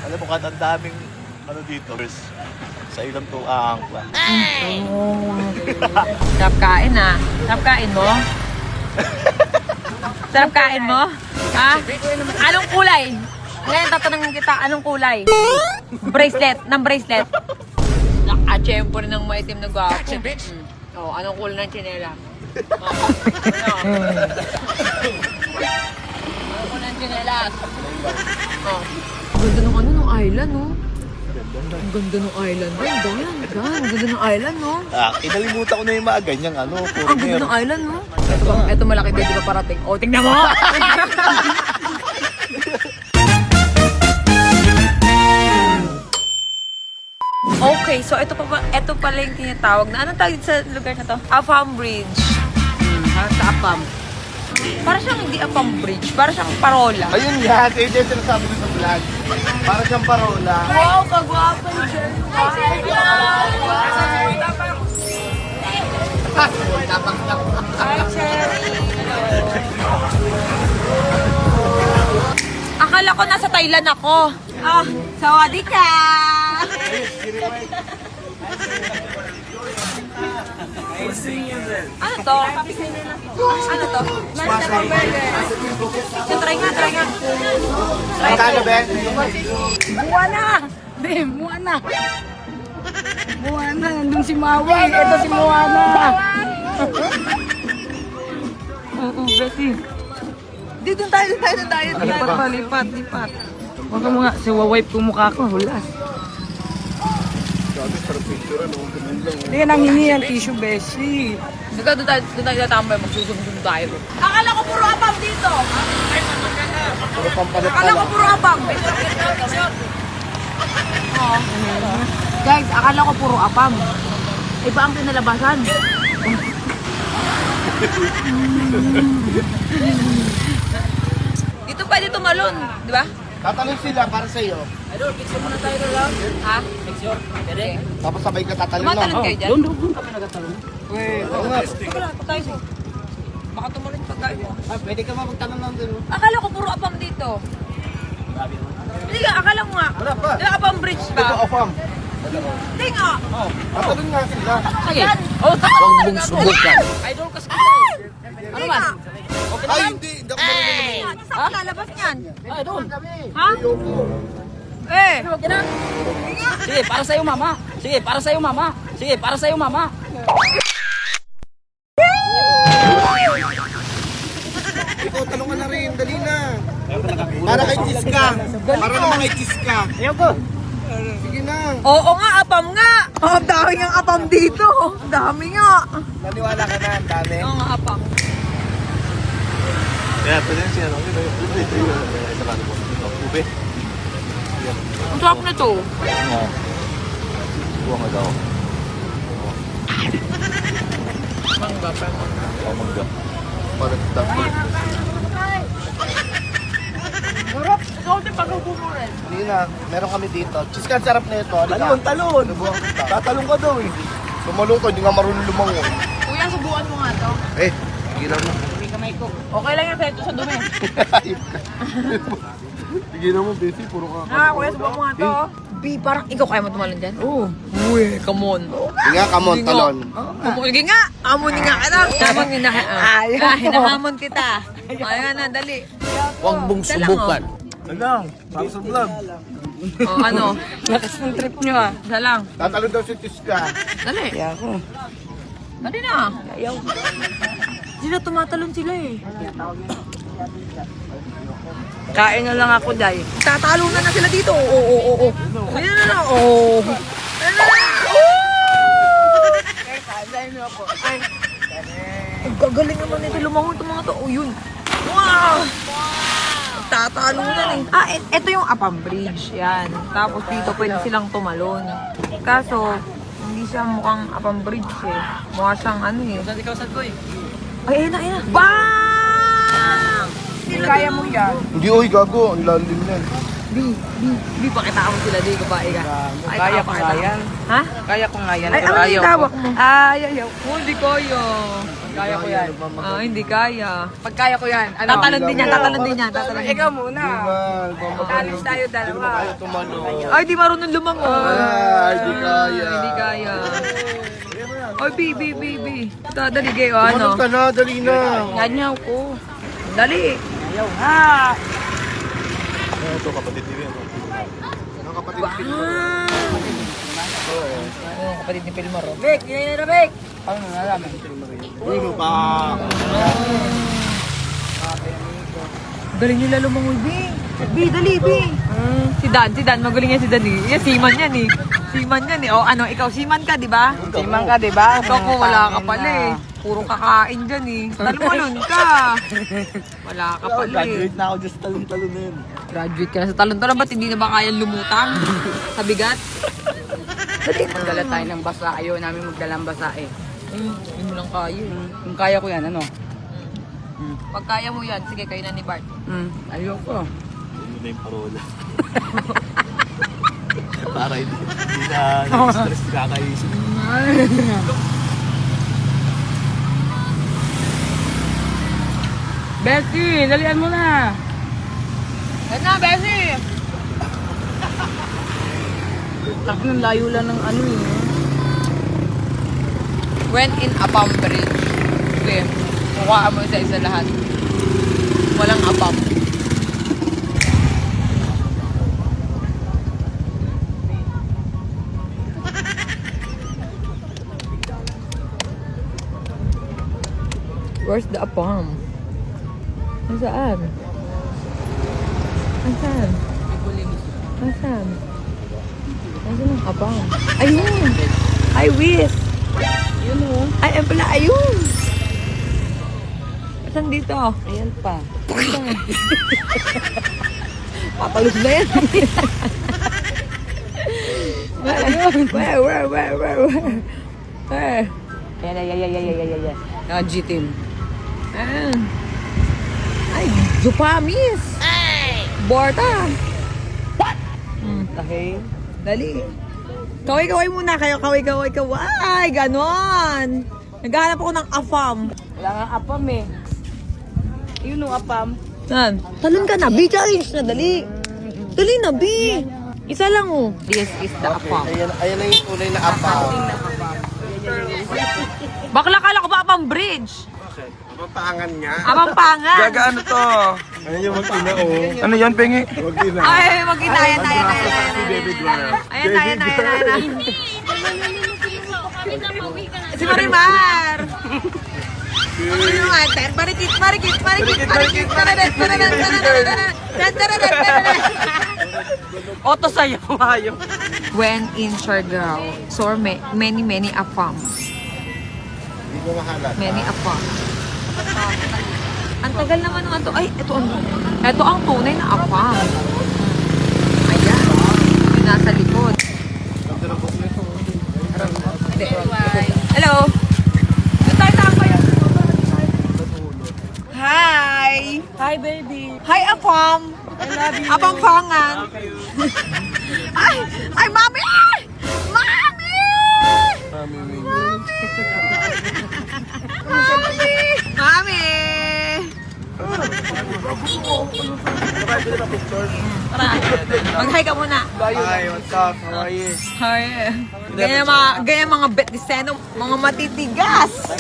Alam mo, kahit ang daming ano dito, sa ilang tuang pa. Sarap kain ah. Sarap kain mo? Sarap kain mo? Ha? Anong kulay? Ngayon tatanungin kita, anong kulay? Bracelet, ng bracelet. Naka-tiyempo rin ng maitim na gwapo. Oh, anong kulay ng tsinela? Anong kulay ng tsinelas? Oh. Ang ganda ng ano, ng island, no? Ang ganda ng island. Ang ganda ng island, no? Kinalimutan ko na yung mga ganyang ano, Ang ganda foreigner. ng island, no? Ito malaki din, di ba parating? O, tingnan mo! Okay, so ito pala yung tinatawag na, anong tawag sa lugar na to? Afam Bridge. Sa Afam. Para siyang hindi Afam Bridge, para siyang parola. Ayun yan, ito yung sinasabi ko sa vlog. Para siyang parola. Wow, kagwapo ni Cherry. Hi, Cherry. Akala ko nasa Thailand ako. Ah, sawadee ka. Ano to? Ano to? Master burger. Try nga. Magkano, Ben? Buwana! Be, Buwana! Buwana, nandun si Maui. Ito si Buwana. Oo, Bessie. Dito tayo. Lipat. Huwag ka mga, siwa-wipe ko mukha ko, hulas. Hindi ka nang hingi ang tissue, Bessie. Sige, doon tayo tatambay. Magsusum-sum tayo. Akala ko puro abang dito. Puro pampalit Akala ko puro abang. Guys, akala ko puro apam. Iba ang pinalabasan. Dito pwede tumalon, di ba? Tatalon sila para sa'yo. Idol, picture muna tayo lang. Ha? Picture? Pwede? Tapos sabay ka tatalon Tumatalon lang. kayo dyan? Doon kami nagatalong. Oo nga. Wala, pagkain mo. Baka tumalon pagkain mo. Pwede ka mapagtanong lang din. Akala ko puro apam dito. Hindi ka, akala ko nga. Wala pa. Di ba apam bridge Ito, ba? Afam. Hindi nga. Tatalon nga sila. Sige. Oh, huwag mong subukan. Idol kasi kita. Ano man? Ay, hindi. Hindi ako marunong. Saan ka lalabas niyan? Ay, doon. Ha? Eh. Sige, para sa'yo, mama. Sige, para sa'yo, mama. Ikaw, talong ka na rin. Dali na. Para kay Kiska. Para naman kay Kiska. Ayoko. Sige na. Oo nga, apam nga. Oh, ang dami nga apam dito. Ang dami nga. Naniwala ka na. Ang dami. Oo nga, apam. Kaya, pwede yung sinanong. Ito yung ube. Ang sarap na to. Oo. Buwang nga daw. Mangga pa. Oo, mangga. Parang dami. Sarap. Ikaw din pag-ubo rin. Hindi na. Meron kami dito. Kiska, sarap na ito. Talon. Tatalong ka daw eh. Sumalong ka, hindi nga marunong lumangon. Kuya, subukan mo nga to. Eh, tigilan mo. Okay lang yan, ito sa dumi. Ayop ka. Tigilan mo, Bessie. Puro ka. Ah, kuya, subukan mo nga to. B, parang ikaw kaya mo tumalon dyan? Oo. Uy, come on. Sige nga, come on, talon. Sige nga. Amunin nga kita. Hamon nga. Hinahamon kita. Ayan na, dali. Huwag mong subukan. Alang, para sa vlog. O, ano? Lakas ng trip nyo, ah. Isa lang. Tatalon daw si Kiska. Dali. Kaya ako. Dali na. Ayaw. Sila tumatalon sila eh. Kain na lang ako, Day. Tatalo na sila dito. Oo. Ayan na. Oo. Ayan na. Ang gagaling naman nito lumangon itong mga to. Oh, yun. Wow! Tatalo na eh. Ah, ito yung Apam Bridge. Yan. Tapos dito pwede silang tumalon. Kaso, hindi siya mukhang Apam Bridge eh. Mukha siyang ano eh. Saan ikaw, Sadboy? Ay, ayun na. Bang! Kaya mo yan. Hindi, oy, gago. Ang lalim yan. Bi, pakita mo sila, di ko ba, ika. Kaya ko nga yan. Ha? Kaya ko nga yan. Ay, pero ano ayaw yung ko. tawag mo? Ayaw ko, hindi kaya. Kaya ko yan. Hindi kaya. Pag kaya ko yan, ano? Tatalon din yan, tatalon din yan. Ikaw muna. Talis tayo dalawa. Ay, di marunong lumangon. Hindi kaya. Hindi kaya. Ay, bi. Dali kayo, ano? Tumalon ka na, dali na. Ganyaw ko. Dali. Ayaw ha. Ito, kapatid nila yan. Ang kapatid nila. Ano, kapatid ni Pilmaro? Bek, yun na Bek. Paano nalaman? Uno pa. Galing nila lumangoy, Bi, dali, Bi. Si Dan, magaling yan si Dan eh. Yan, seaman yan eh. O ano, ikaw seaman ka, di ba? Simang ka, di ba? Ikaw ko, wala ka pala eh. Puro kakain dyan eh. Talon ka. Wala ka pala eh. Graduate na ako dyan sa talon-talon na yun. Graduate ka na sa talon-talon. Ba't hindi na ba kayang lumutang? Sa bigat? Magdala tayo ng basa. Ayaw namin magdala ng basa eh. Hindi mo lang kaya eh. Kung kaya ko yan, ano? Pag kaya mo yan, sige, kayo na ni Bart. Ayaw ko. Ano na yung parola. Para hindi na stress kakaisip. Bessie, dalian mo na. Yan na, Bessie! Takot ng layo lang ng ano eh. When in Apam Bridge. Okay, mukha mo isa-isa lahat. Walang Apam. Where's the Apam? Nasaan? Nasaan? Nasaan? Nasaan ang Apam? Ayun! Ay, Wiz! Yun o. Ay, ay pala, ayun! Saan dito? Ayan pa. Papalus na yan. Where? Where? Yan. G-team. Ay, Jupamis! Borta! Tahay. Dali. Kaway-kaway muna kayo. Kaway-kaway. Ganon. Naghahanap ako ng afam. Wala nga apam eh. Yun o apam. Saan? Talon ka na. B, challenge na. Dali. Dali na, B. Isa lang oh. This is the afam. Ayan na yung tunay na apa. Bakla kala ko ba apam bridge? Mapangan niya. Apam pangan. ano to? Ayan yung mag-ina oh. Ano yan, Pengi? Mag-ina. Ay, mag-ina. Ayan. Si David Guerra. Ayan. Si Marimar. Marikit. Oto sa'yo. Ayaw. When in Siargao, saw many afam. Hindi ko mahalat. Many afam. Ang tagal naman ng ato. Ay, ito ang tunay na afam. Ayan. Yung nasa likod. Hello. Doon tayo kayo. Hi. Hi, baby. Hi, Apam. I love you. Apam pangan. Ay, Mami! Mami! Mami! Tara, mag-hi ka muna. Hi, what's up? How are you? Hi. Ganyan mga bet ni Seno, mga matitigas.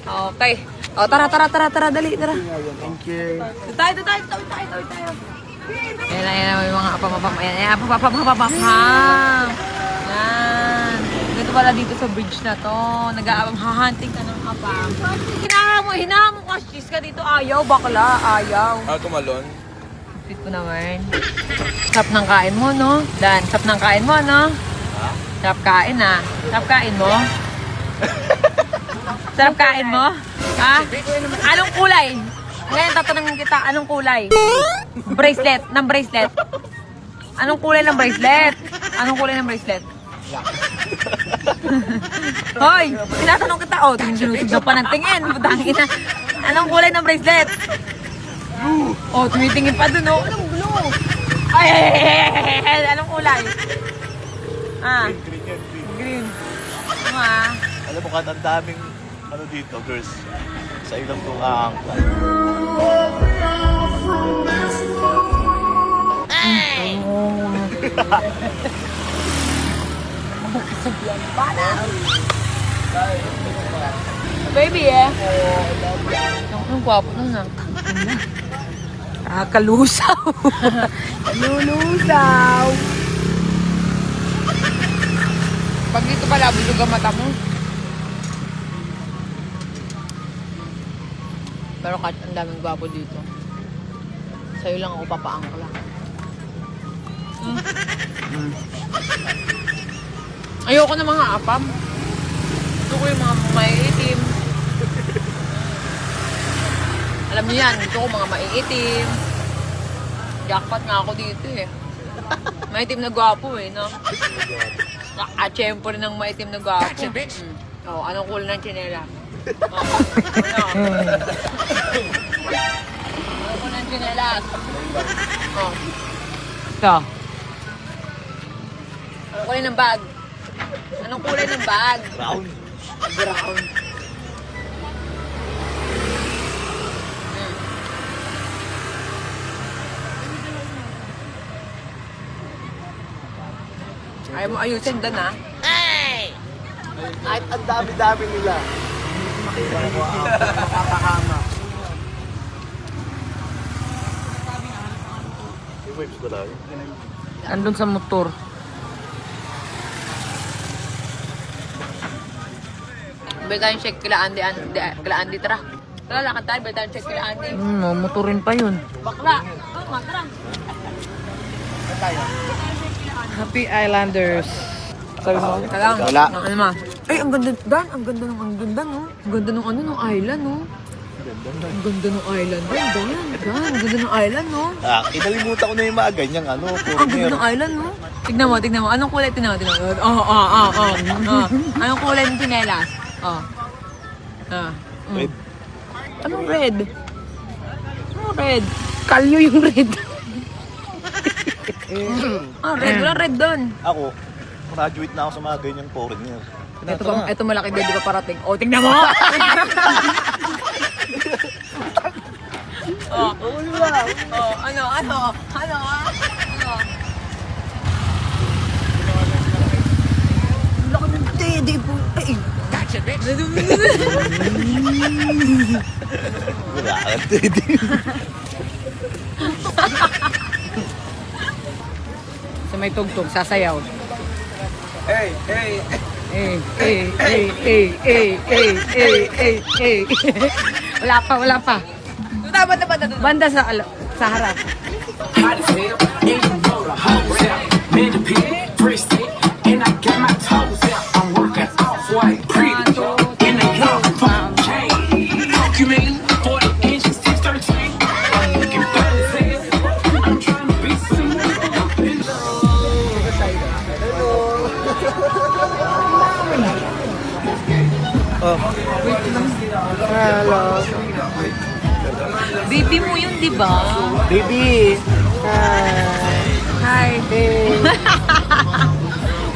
Okay. O, tara, dali, tara. Thank you. Tayo. Ayan, may mga apam. Ayan, apam. Yan. Ganito pala dito sa bridge na to. Nag-hunting ka ng apam. Hinaha mo ka, cheese ka dito. Ayaw, bakla. Ayaw. Tumalon? Sweet ko naman. Sarap ng kain mo, no? Dan, sarap ng kain mo, no? Sarap kain, ah. Sarap kain mo? Sarap kain mo? Ha? Anong kulay? Ngayon, tatanungin kita, anong kulay? Bracelet, ng bracelet. Anong kulay ng bracelet? Hoy, tinatanong kita, oh, sinusunod pa ng tingin. Putangin na. Anong kulay ng bracelet? Blue. Oh, tumitingin pa dun, oh. Anong blue? Ay, anong kulay? Ah, green. Ano ah? Alam mo, ang daming ano dito, girls. Sa ilang itong aangklan. Baby, eh. Ang gwapo nun, ah. Kalusaw. Kalulusaw. Pag dito pala, bulog ang mata mo. Pero kahit ang daming gwapo dito, sa'yo lang ako papaangkla. Ayoko ng mga apam. Gusto ko yung mga maiitim. Alam niyo yan, gusto ko mga maiitim. Jackpot nga ako dito eh. Maitim na gwapo eh, no? Nakachempo rin ng maitim na gwapo. Oh, anong kulay ng tsinela? Oh, ano? Anong kulay ng tsinelas? Oh. Ito. Anong kulay ng bag? Anong kulay ng bag? Brown. Brown. Ayaw mo ayusin doon, ha? Kahit ang dami-dami nila. Makakahama. Yung waves ko lang. Andun sa motor. Bili tayong check kila Andy, tara. Tara, lakad tayo, bili tayong check kila Andy. Motorin pa yun. Bakla! Oh, tara! Happy Islanders. Sabi mo? Kalang. Wala. Ano ma? Ay, ang ganda, Dan, ang ganda, no? Ang ganda ng ano, ng island, no? Ang ganda ng island, Dan, ang ganda ng island, no? Kinalimutan ko na yung mga ganyang ano. Ang ganda ng island, no? Tignan mo. Anong kulay? Tignan mo. Anong kulay ng tinelas? Red. Anong red? Anong red? Kalyo yung red. Red. Wala red doon. Ako, graduate na ako sa mga ganyang foreigner. Ito malaki din, di ba parating? Oh, tignan mo! Ano? Laki ng teddy po. Ay! Gotcha, bitch! Wala ka, Teddy. Sa may tugtog, sasayaw. Hey! Wala pa. Banda sa harap. And I got my toes out. I'm working off white, pretty in a young phone chain. Documenting 40 inches, 613. I'm looking for the sense. I'm trying to be someone. Hello. Baby mo yun, di ba? Baby. Hi.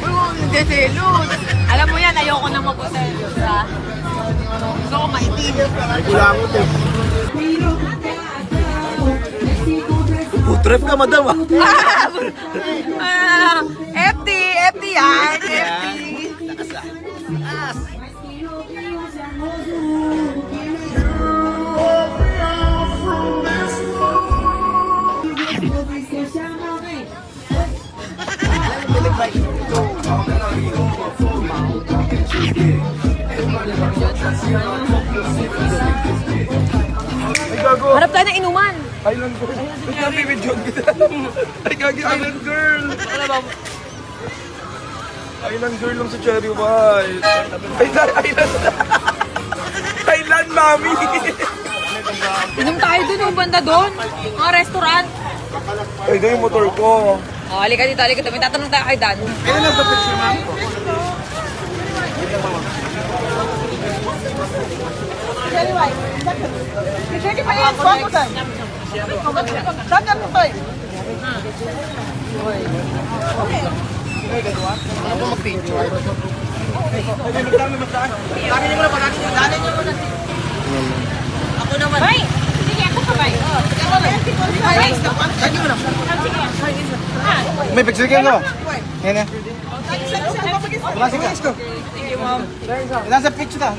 Uy, huwag nagseselos. Alam mo yan, ayoko nang magseselos, ha? Gusto ko maitim. Ay, kulangot eh. Putrep ka, madam ah. FD yan. FD. Harap tayo ng inuman. Island girl. Ay, kami with John kita. Ay, kagi Island girl. Island girl lang sa Cherry White. Ay, Island. Thailand, mami. Inom tayo dun, yung banda dun. Mga restaurant. Ay, doon yung motor ko. Oh, halika dito, halika dito. May tatanong tayo kay Dan. Kailan lang ba picture, ma'am? Ako mag-picture. Ako naman. Bay! Sige, ako pa, Bay. May picture kayo ko? Yan na. Wala si Chris ko. Thank you, Ma'am. Nasa picture na.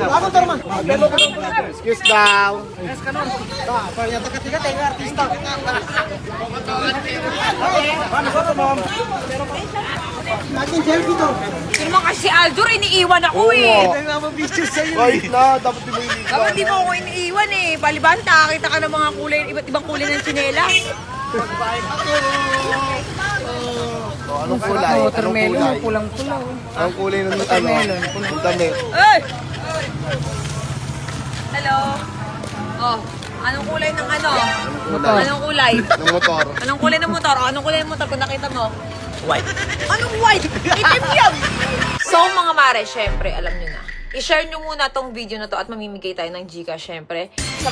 Ako to naman. Excuse daw. Yes, kanon. Parang taga-tiga tayo artista. Paano sa ma'am? Natin selfie to. Ito naman kasi Aldor, iniiwan ako eh. Ay, na, dapat di mo iliwan. Dapat di mo ako iniiwan eh. Baliban, nakakita ka ng mga kulay, iba't ibang kulay ng tsinelas. Anong kulay? Anong kulay? Pulang-pulaw. Anong kulay ng ng damit? Hey! Hello? Oh, anong kulay ng ano? Kulay. Anong kulay? Ng motor. Anong kulay ng motor? Anong kulay ng motor kung nakita mo? White. Anong white? Itim yan! So mga mare, syempre, alam nyo na. I-share nyo muna tong video na to at mamimigay tayo ng Gcash, syempre.